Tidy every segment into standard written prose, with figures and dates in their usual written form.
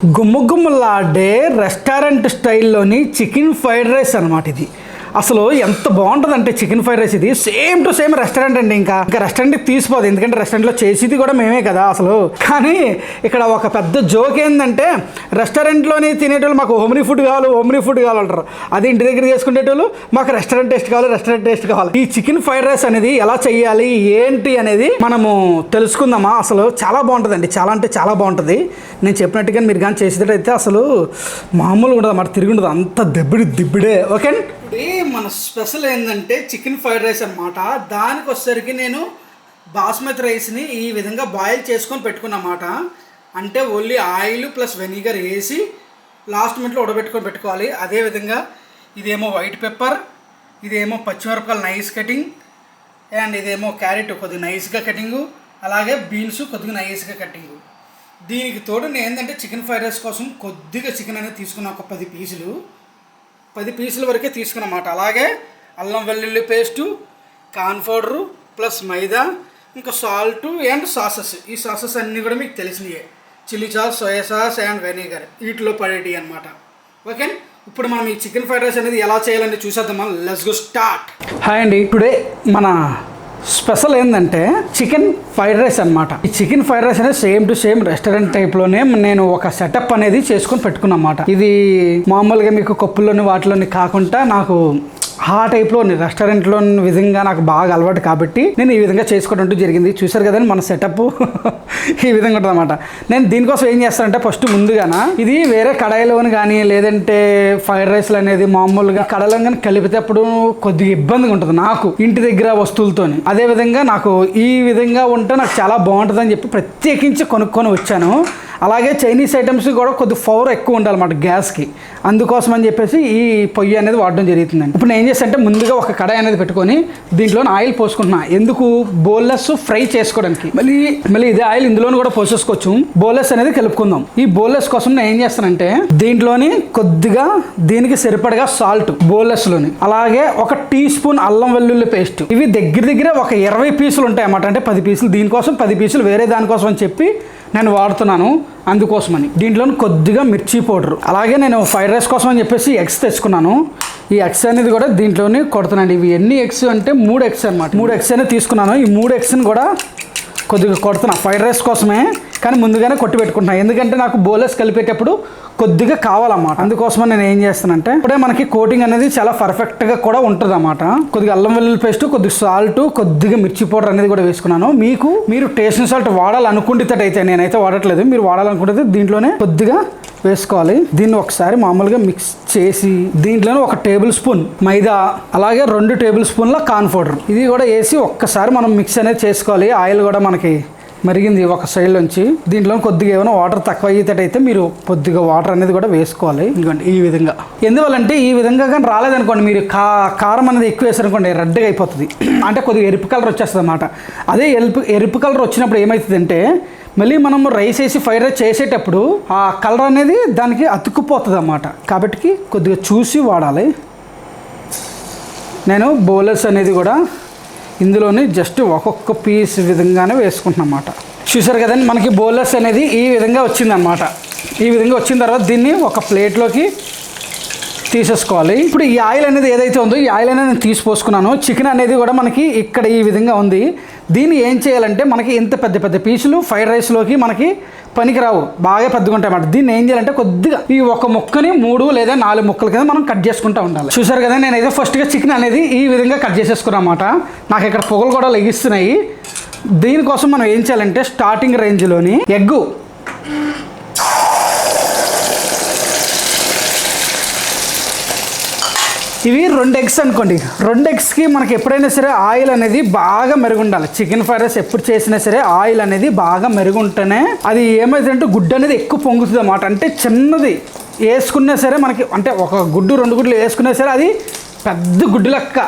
గుమ్మగుమ్మలాడే restaurant స్టైల్లోని chicken fried rice అనమాట ఇది. అసలు ఎంత బాగుంటుందంటే చికెన్ ఫ్రైడ్ రైస్ ఇది సేమ్ టు సేమ్ రెస్టారెంట్ అండి. ఇంకా రెస్టారెంట్కి తీసిపోదు, ఎందుకంటే రెస్టారెంట్లో చేసేది కూడా మేమే కదా అసలు. కానీ ఇక్కడ ఒక పెద్ద జోక్ ఏంటంటే రెస్టారెంట్లోని తినేటోళ్ళు మాకు హోమ్లీ ఫుడ్ కావాలంటారు. అది ఇంటి దగ్గర చేసుకునేటోళ్ళు మాకు రెస్టారెంట్ టేస్ట్ కావాలి. ఈ చికెన్ ఫ్రైడ్ రైస్ అనేది ఎలా చేయాలి ఏంటి అనేది మనము తెలుసుకుందామా. అసలు చాలా బాగుంటుందండి, చాలా అంటే చాలా బాగుంటుంది. నేను చెప్పినట్టుగా మీరు కానీ చేసేటైతే అసలు మామూలుగా ఉండదు అన్నమాట, తిరిగి ఉండదు, అంత దిబ్బిడే. ఓకే, మన స్పెషల్ ఏంటంటే చికెన్ ఫ్రైడ్ రైస్ అనమాట. దానికి వచ్చేసరికి నేను బాస్మతి రైస్ని ఈ విధంగా బాయిల్ చేసుకొని పెట్టుకున్నమాట. అంటే ఓన్లీ ఆయిల్ ప్లస్ వెనిగర్ వేసి లాస్ట్ మినిట్లో ఉడబెట్టుకొని పెట్టుకోవాలి. అదేవిధంగా ఇదేమో వైట్ పెప్పర్, ఇదేమో పచ్చిమిరపకాయలు నైస్ కటింగ్, అండ్ ఇదేమో క్యారెట్ కొద్దిగా నైస్గా కటింగు, అలాగే బీన్స్ కొద్దిగా నైస్గా కటింగు. దీనికి తోడు నేను ఏంటంటే చికెన్ ఫ్రైడ్ రైస్ కోసం కొద్దిగా చికెన్ అనేది తీసుకున్నా, ఒక 10 పీసుల వరకే తీసుకున్నమాట. అలాగే అల్లం వెల్లుల్లి paste, corn powder plus maida, ఇంకా సాల్టు అండ్ సాసెస్. ఈ సాసెస్ అన్నీ కూడా మీకు తెలిసినవే, chilli sauce, soya sauce and vinegar, వీటిలో పడేటి అనమాట. ఓకే, ఇప్పుడు మనం ఈ చికెన్ ఫ్రైడ్ రైస్ అనేది ఎలా చేయాలని చూసేద్దాం. Let's go start. హాయ్ అండి, టుడే మన స్పెషల్ ఏంటంటే చికెన్ ఫ్రైడ్ రైస్ అనమాట. ఈ చికెన్ ఫ్రైడ్ రైస్ అనేది సేమ్ టు సేమ్ రెస్టారెంట్ టైప్లోనే నేను ఒక సెటప్ అనేది చేసుకొని పెట్టుకున్నమాట. ఇది మామూలుగా మీకు కప్పుల్లోని వాటిలోని కాకుండా నాకు ఆ టైప్లో రెస్టారెంట్లో విధంగా నాకు బాగా అలవాటు కాబట్టి నేను ఈ విధంగా చేసుకోవడం జరిగింది. చూసారు కదండి మన సెటప్ ఈ విధంగా ఉంటుంది అనమాట. నేను దీనికోసం ఏం చేస్తానంటే ఫస్ట్ ముందుగాన ఇది వేరే కడాయిలోని కానీ లేదంటే ఫ్రైడ్ రైస్లు అనేది మామూలుగా కడాయిలో కానీ కలిపితేప్పుడు కొద్దిగా ఇబ్బందిగా ఉంటుంది నాకు ఇంటి దగ్గర వస్తువులతోని. అదేవిధంగా నాకు ఈ విధంగా ఉంటే నాకు చాలా బాగుంటుంది అని చెప్పి ప్రత్యేకించి కొనుక్కొని వచ్చాను. అలాగే చైనీస్ ఐటమ్స్ కూడా కొద్దిగా పవర్ ఎక్కువ ఉండాలన్నమాట గ్యాస్కి, అందుకోసం అని చెప్పేసి ఈ పొయ్యి అనేది వాడడం జరుగుతుందండి. ఇప్పుడు నేను ఏం చేస్తానంటే ముందుగా ఒక కడాయి అనేది పెట్టుకొని దీంట్లో ఆయిల్ పోసుకుంటున్నా. ఎందుకు? బోన్లెస్ ఫ్రై చేసుకోవడానికి. మళ్ళీ ఇదే ఆయిల్ ఇందులోని కూడా పోసేసుకోవచ్చు. బోన్లెస్ అనేది కలుపుకుందాం. ఈ బోన్లెస్ కోసం నేను ఏం చేస్తానంటే దీంట్లోని కొద్దిగా దీనికి సరిపడగా సాల్ట్ బోన్లెస్లోని, అలాగే 1 టీ స్పూన్ అల్లం వెల్లుల్లి పేస్ట్. ఇవి దగ్గర ఒక 20 పీసులు ఉంటాయి అన్నమాట. అంటే 10 పీసులు దీనికోసం, 10 పీసులు వేరే దానికోసం అని చెప్పి నేను వాడుతున్నాను, అందుకోసమని. దీంట్లో కొద్దిగా మిర్చి పౌడర్, అలాగే నేను ఫ్రైడ్ రైస్ కోసం అని చెప్పేసి ఎగ్స్ తెచ్చుకున్నాను. ఈ ఎగ్స్ అనేది కూడా దీంట్లోనే కొడుతున్నాను. ఇవి ఎన్ని ఎగ్స్ అంటే 3 ఎగ్స్ అనమాట. 3 ఎగ్స్ అనేది తీసుకున్నాను. ఈ 3 ఎగ్స్ని కూడా కొద్దిగా కొడుతున్నా ఫ్రైడ్ రైస్ కోసమే, కానీ ముందుగానే కొట్టి పెట్టుకుంటున్నాను. ఎందుకంటే నాకు బోలెస్ కలిపేటప్పుడు కొద్దిగా కావాలన్నమాట. అందుకోసమని నేను ఏం చేస్తానంటే ఇప్పుడే మనకి కోటింగ్ అనేది చాలా పర్ఫెక్ట్గా కూడా ఉంటుంది అన్నమాట. కొద్దిగా అల్లం వెల్లుల్లి పేస్ట్, కొద్దిగా సాల్ట్, కొద్దిగా మిర్చి పౌడర్ అనేది కూడా వేసుకున్నాను. మీరు టేస్ట్ సాల్ట్ వాడాలనుకుంటేటైతే, నేనైతే వాడట్లేదు, మీరు వాడాలనుకుంటే దీంట్లోనే కొద్దిగా వేసుకోవాలి. దీన్ని ఒకసారి మామూలుగా మిక్స్ చేసి దీంట్లోనే 1 టేబుల్ స్పూన్ మైదా, అలాగే 2 టేబుల్ స్పూన్ల కార్న్ పౌడర్, ఇది కూడా వేసి ఒక్కసారి మనం మిక్స్ అనేది చేసుకోవాలి. ఆయిల్ కూడా మనకి మరిగింది ఒక సైడ్ నుంచి. దీంట్లో కొద్దిగా ఏమైనా వాటర్ తక్కువ అయ్యేటట్టయితే మీరు కొద్దిగా వాటర్ అనేది కూడా వేసుకోవాలి. ఎందుకంటే ఈ విధంగా, ఎందువల్లంటే ఈ విధంగా కానీ రాలేదనుకోండి, మీరు కారం అనేది ఎక్కువ వేసారనుకోండి రెడ్గా అయిపోతుంది, అంటే కొద్దిగా ఎరుపు కలర్ వచ్చేస్తుంది అన్నమాట. అదే ఎరుపు కలర్ వచ్చినప్పుడు ఏమవుతుందంటే మళ్ళీ మనం రైస్ వేసి ఫ్రైడ్ రైస్ చేసేటప్పుడు ఆ కలర్ అనేది దానికి అతుక్కుపోతుంది అన్నమాట. కాబట్టి కొద్దిగా చూసి వాడాలి. నేను బౌలర్స్ అనేది కూడా ఇందులోని జస్ట్ ఒక్కొక్క పీస్ విధంగానే వేసుకుంటున్నమాట. చూసారు కదండి, మనకి బౌలర్స్ అనేది ఈ విధంగా వచ్చిందనమాట. ఈ విధంగా వచ్చిన తర్వాత దీన్ని ఒక ప్లేట్లోకి తీసేసుకోవాలి. ఇప్పుడు ఈ ఆయిల్ అనేది ఏదైతే ఉందో ఈ ఆయిల్ అనేది నేను తీసి పోసుకున్నాను. చికెన్ అనేది కూడా మనకి ఇక్కడ ఈ విధంగా ఉంది. దీన్ని ఏం చేయాలంటే మనకి ఇంత పెద్ద పీసులు ఫ్రైడ్ రైస్లోకి మనకి పనికిరావు, బాగా పెద్దగా ఉంటాయి అన్నమాట. దీన్ని ఏం చేయాలంటే కొద్దిగా ఈ ఒక ముక్కని 3 లేదా 4 ముక్కల కింద మనం కట్ చేసుకుంటూ ఉండాలి. చూసారు కదా, నేనైతే ఫస్ట్గా చికెన్ అనేది ఈ విధంగా కట్ చేసేసుకున్నాను అన్నమాట. నాకు ఇక్కడ పొగలు కూడా లెగిస్తున్నాయి. దీనికోసం మనం ఏం చేయాలంటే స్టార్టింగ్ రేంజ్లోని ఎగ్గు, ఇవి 2 ఎగ్స్ అనుకోండి. 2 ఎగ్స్కి మనకి ఎప్పుడైనా సరే ఆయిల్ అనేది బాగా మెరుగుండాలి. చికెన్ ఫ్రైడ్ రైస్ ఎప్పుడు చేసినా సరే ఆయిల్ అనేది బాగా మెరుగుంటేనే అది ఏమైందంటే గుడ్డు అనేది ఎక్కువ పొంగుతుంది అన్నమాట. అంటే చిన్నది వేసుకున్నా సరే మనకి, అంటే 1 గుడ్డు 2 గుడ్లు వేసుకున్నా సరే అది పెద్ద గుడ్డు లెక్క,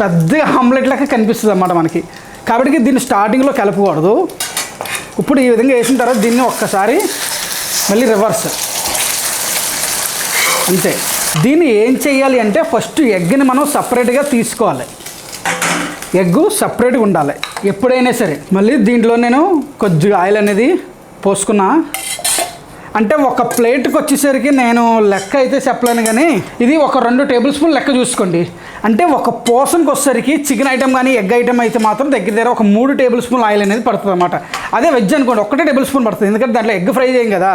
పెద్ద ఆమ్లెట్ లెక్క కనిపిస్తుంది అన్నమాట మనకి. కాబట్టి దీన్ని స్టార్టింగ్లో కలపకూడదు. ఇప్పుడు ఈ విధంగా వేసిన తర్వాత దీన్ని ఒక్కసారి మళ్ళీ రివర్స్, అంతే. దీన్ని ఏం చేయాలి అంటే ఫస్ట్ ఎగ్ని మనం సపరేట్గా తీసుకోవాలి. ఎగ్గు సపరేట్గా ఉండాలి ఎప్పుడైనా సరే. మళ్ళీ దీంట్లో నేను కొద్దిగా ఆయిల్ అనేది పోసుకున్నా. అంటే ఒక ప్లేట్కి వచ్చేసరికి నేను లెక్క అయితే చెప్పలేను, కానీ ఇది ఒక 2 టేబుల్ స్పూన్ లెక్క చూసుకోండి. అంటే ఒక పోర్షన్కి వచ్చేసరికి చికెన్ ఐటమ్ కానీ ఎగ్ ఐటమ్ అయితే మాత్రం దగ్గర ఒక 3 టేబుల్ స్పూన్ ఆయిల్ అనేది పడుతుంది అనమాట. అదే వెజ్ అనుకోండి 1 టేబుల్ స్పూన్ పడుతుంది, ఎందుకంటే దాంట్లో ఎగ్ ఫ్రై చేయం కదా.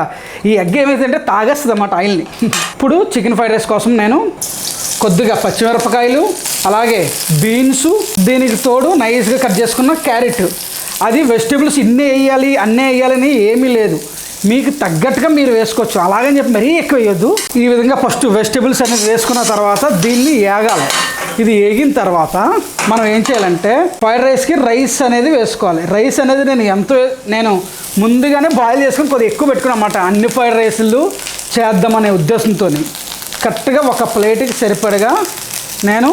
ఈ ఎగ్ ఏమైతుందంటే తాగేస్తుంది అన్నమాట ఆయిల్ని. ఇప్పుడు చికెన్ ఫ్రైడ్ రైస్ కోసం నేను కొద్దిగా పచ్చిమిరపకాయలు, అలాగే బీన్స్, దీనికి తోడు నైస్గా కట్ చేసుకున్న క్యారెట్. అది వెజిటేబుల్స్ ఇన్నే వేయాలి అన్నీ వేయాలని ఏమీ లేదు, మీకు తగ్గట్టుగా మీరు వేసుకోవచ్చు. అలాగని చెప్పి మరీ ఎక్కువ వేయొద్దు. ఈ విధంగా ఫస్ట్ వెజిటేబుల్స్ అనేది వేసుకున్న తర్వాత దీన్ని వేగాలి. ఇది వేగిన తర్వాత మనం ఏం చేయాలంటే ఫ్రైడ్ రైస్కి రైస్ అనేది వేసుకోవాలి. రైస్ అనేది నేను ముందుగానే బాయిల్ చేసుకొని కొద్దిగా ఎక్కువ పెట్టుకున్నాను అన్నమాట. అన్ని ఫ్రైడ్ రైస్లు చేద్దామనే ఉద్దేశంతో కరెక్ట్గా ఒక ప్లేట్కి సరిపడగా నేను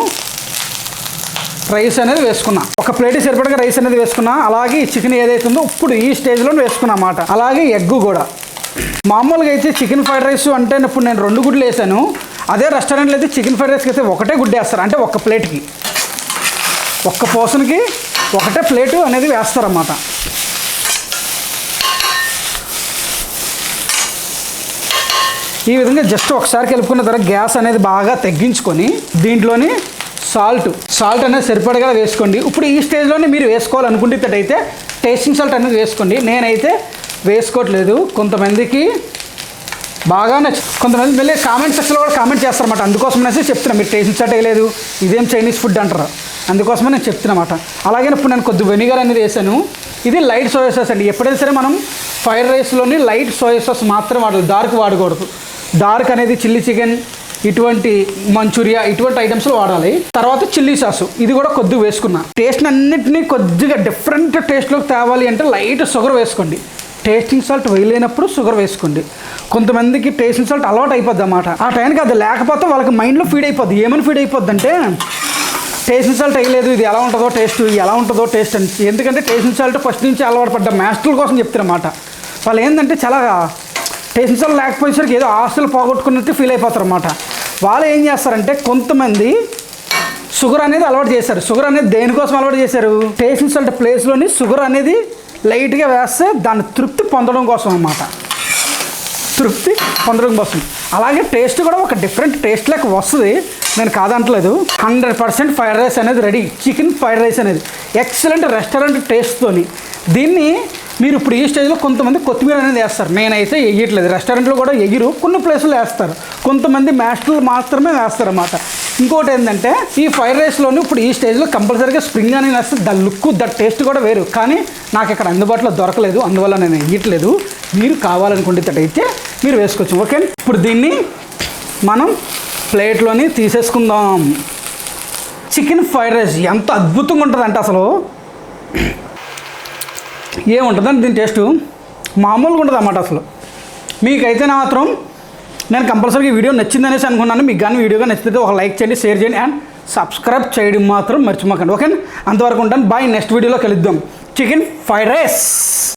రైస్ అనేది వేసుకున్నా. ఒక ప్లేట్కి సరిపడగా రైస్ అనేది వేసుకున్నా. అలాగే ఈ చికెన్ ఏదైతే ఉందో ఇప్పుడు ఈ స్టేజ్లో వేసుకున్నా అన్నమాట. అలాగే ఎగ్ కూడా. మామూలుగా అయితే చికెన్ ఫ్రైడ్ రైస్ అంటే ఇప్పుడు నేను 2 గుడ్లు వేసాను. అదే రెస్టారెంట్లో అయితే చికెన్ ఫ్రైడ్ రైస్కి అయితే 1 గుడ్డు వేస్తారు. అంటే ఒక ప్లేట్కి, ఒక్క పోర్షన్కి 1 ప్లేటు అనేది వేస్తారన్నమాట. ఈ విధంగా జస్ట్ ఒకసారి కలుపుకున్న తర్వాత గ్యాస్ అనేది బాగా తగ్గించుకొని దీంట్లోని సాల్ట్ అనేది సరిపడగా వేసుకోండి. ఇప్పుడు ఈ స్టేజ్లోనే మీరు వేసుకోవాలనుకుంటేటైతే టేస్టింగ్ సాల్ట్ అనేది వేసుకోండి. నేనైతే వేసుకోవట్లేదు. కొంతమందికి బాగా కొంతమంది మళ్ళీ కామెంట్ సెక్షన్లో కూడా కామెంట్ చేస్తారన్నమాట. అందుకోసమనేసి చెప్తున్నా, మీరు టేస్టింగ్ సాల్ట్ వేయలేదు ఇదేం చైనీస్ ఫుడ్ అంటారు, అందుకోసమే నేను చెప్తున్నమాట. అలాగే ఇప్పుడు నేను కొద్ది వెనిగర్ అనేది వేసాను. ఇది లైట్ సోయా సాస్ అండి. ఎప్పుడైనా సరే మనం ఫ్రైడ్ రైస్లోని లైట్ సోయా సాస్ మాత్రం వాడాలి, డార్క్ వాడకూడదు. డార్క్ అనేది చిల్లీ చికెన్, ఇటువంటి మంచూరియా, ఇటువంటి ఐటమ్స్లో వాడాలి. తర్వాత చిల్లీ సాసు ఇది కూడా కొద్దిగా వేసుకున్నా. టేస్ట్ అన్నింటినీ కొద్దిగా డిఫరెంట్ టేస్ట్లోకి తేవాలి అంటే లైట్ షుగర్ వేసుకోండి. టేస్టింగ్ సాల్ట్ వేయలేనప్పుడు షుగర్ వేసుకోండి. కొంతమందికి టేస్టింగ్ సాల్ట్ అలవాటు అయిపోద్ది అన్నమాట. ఆ టైంకి అది లేకపోతే వాళ్ళకి మైండ్లో ఫీడ్ అయిపోద్ది. ఏమని ఫీడ్ అయిపోద్ది అంటే టేస్టింగ్ సాల్ట్ వేయలేదు, ఇది ఎలా ఉంటుందో టేస్ట్, ఎలా ఉంటుందో టేస్ట్ అని. ఎందుకంటే టేస్టింగ్ సాల్ట్ ఫస్ట్ నుంచి అలవాటు పడ్డ మాస్టర్ల కోసం చెప్తారన్నమాట. వాళ్ళు ఏంటంటే చాలా టేస్టింగ్ సాల్ట్ లేకపోయేసరికి ఏదో ఆస్తులు పోగొట్టుకున్నట్టు ఫీల్ అయిపోతారు అన్నమాట. వాళ్ళు ఏం చేస్తారంటే కొంతమంది షుగర్ అనేది అలవాటు చేశారు. షుగర్ అనేది దేనికోసం అలవాటు చేశారు? టేస్టింగ్ సాల్ట్ ప్లేస్లోని షుగర్ అనేది లైట్గా వేస్తే దాన్ని తృప్తి పొందడం కోసం అన్నమాట. తృప్తి పొందడం కోసం. అలాగే టేస్ట్ కూడా ఒక డిఫరెంట్ టేస్ట్ లెక్క వస్తుంది, నేను కాదంటలేదు. 100% ఫ్రైడ్ రైస్ అనేది రెడీ. చికెన్ ఫ్రైడ్ రైస్ అనేది ఎక్సలెంట్ రెస్టారెంట్ టేస్ట్తోని. దీన్ని మీరు ఇప్పుడు ఈ స్టేజ్లో కొంతమంది కొత్తిమీర అనేది వేస్తారు, నేనైతే వేయట్లేదు. రెస్టారెంట్లో కూడా ఎగిరు, కొన్ని ప్లేసులు వేస్తారు, కొంతమంది మాస్టర్లు మాత్రమే వేస్తారన్నమాట. ఇంకోటి ఏంటంటే ఈ ఫ్రైడ్ రైస్లోని ఇప్పుడు ఈ స్టేజ్లో కంపల్సరీగా స్ప్రింగ్ అనేది వేస్తే ద లుక్ ద టేస్ట్ కూడా వేరు. కానీ నాకు ఇక్కడ అందుబాటులో దొరకలేదు, అందువల్ల నేను వేయట్లేదు. మీరు కావాలనుకునేటట్టయితే మీరు వేసుకోవచ్చు. ఓకే, ఇప్పుడు దీన్ని మనం ప్లేట్లోని తీసేసుకుందాం. చికెన్ ఫ్రైడ్ రైస్ ఎంత అద్భుతంగా ఉంటుందంటే అసలు ఏముంటుందండి దీని టేస్ట్ మామూలుగా ఉంటుంది అన్నమాట. అసలు మీకైతే మాత్రం నేను కంపల్సరీగా వీడియో నచ్చిందనేసి అనుకున్నాను. మీకు కానీ వీడియోగా నచ్చితే ఒక లైక్ చేయండి, షేర్ చేయండి అండ్ సబ్స్క్రైబ్ చేయడం మాత్రం మర్చిపోకండి. ఓకే, అంతవరకు ఉంటాను. బాయ్. నెక్స్ట్ వీడియోలో కలుద్దాం. Chicken fried rice.